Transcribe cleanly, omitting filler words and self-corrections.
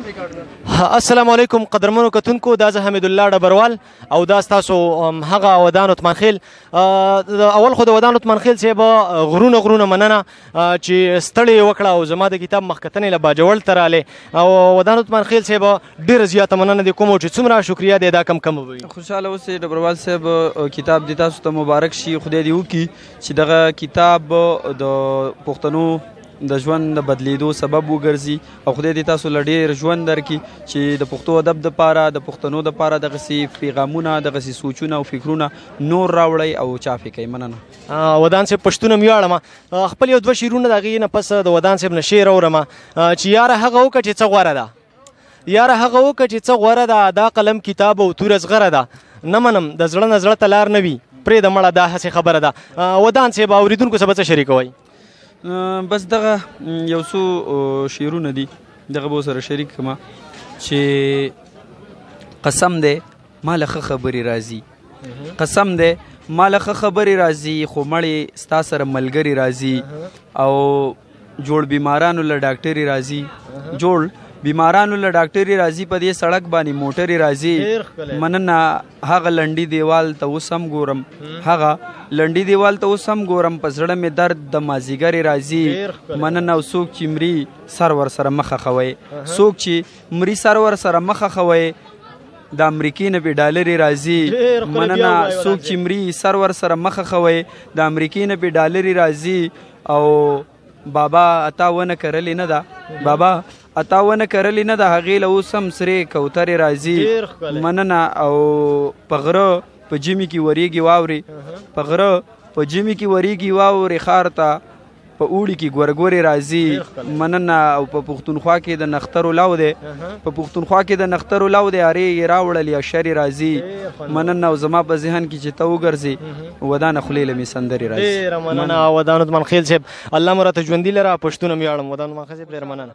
السلام علیکم قدرمنو کتونکو، دا زه حمید الله ډبروال او دا ستاسو هغه ودان عثمان خیل. اول خو د ودان عثمان خیل صاحب غرونه مننه چې ستړی وکړه او زما د کتاب مخکتنې له باجوړ ته راغلی. او ودان عثمان خیل صاحب ډېره زیاته مننه دې کوم چې څومره شکریه دی دا کم به وي. خوشحاله اوسئ ډبروال صاحب، کتاب دې تاسو ته مبارک شي. خدای دې وکړي چې دغه کتاب د پښتنو د ژوند د بدلیدو سبب وګرځي او خدای دې تاسو له ډېر ژوند درکړي چې د پښتو ادب دپاره د پښتنو دپاره دغسې پیغامونه دغسې سوچونه او فکرونه نور راوړئ او چاپ یې کوئ. مننه. ودان صاحب پښتون م ویاړم، خپل یو دوه شعرونه د هغې نه پس د ودان صاحب نه شعر اورم چې یاره هغه وکړه چې څه غوره ده، یاره هغه وکړه چې څه غوره ده، دا قلم کتاب او توره زغره ده، نه منم د زړه نه زړه ته لار نه وي پرېږده مړه دا هسې خبره ده. ودان صاحب اورېدونکو سره به څه شریکوئ؟ بس دغه یو څو شعرونه دي دغه به ورسره شریک کړم چې قسم دی ما له ښه خبرې راځي، قسم دی ما له ښه خبرې راځي، خو مړې ستا سره ملګري راځي او جوړ بیمارانو له ډاکټري راځي، جوړ بیمارانو له ډاکټري راځي، په دې سړک باندې موټرې راځي. مننه هغه لنډي دیوال ته اوس هم ګورم، هغه لنډي دیوال ته اوس هم ګورم، په زړه مې درد د مازدیګرې راځي. مننه او څوک چې مري سر ورسره مخه خوئ، څوک چې مري سر ورسره مخه خوئ، د امریکې نه بې ډالرې راځي. مننه څوک چې مري سر ورسره مخه خوئ، د امریکې نه بې ډالرې راځي. او بابا اتا ونه کرلې نه ده، بابا اتا ونه کرلې نه ده، هغې له اوس هم سرې کوترې راځي. مننه. او په غره په ژمي کې وریږي واورې، په غره په ژمي کې وریږي واورې، ښار ته په اوړي کې ګورګورې راځي. مننه. او په پښتونخوا کې د نخترو لو دی، په پښتونخوا کې د نخترو لو دی، ارې یې راوړلې اشرې راځي. مننه. او زما په ذهن کې چې ته وګرځې ودانه خولې له مې سندرې راځي. ډېره مننه ودان عثمان خیل صاحب، الله مو راته ژوندي لره، پښتون م ویاړم. ودان عثمان خیل صاحب ډېره مننه.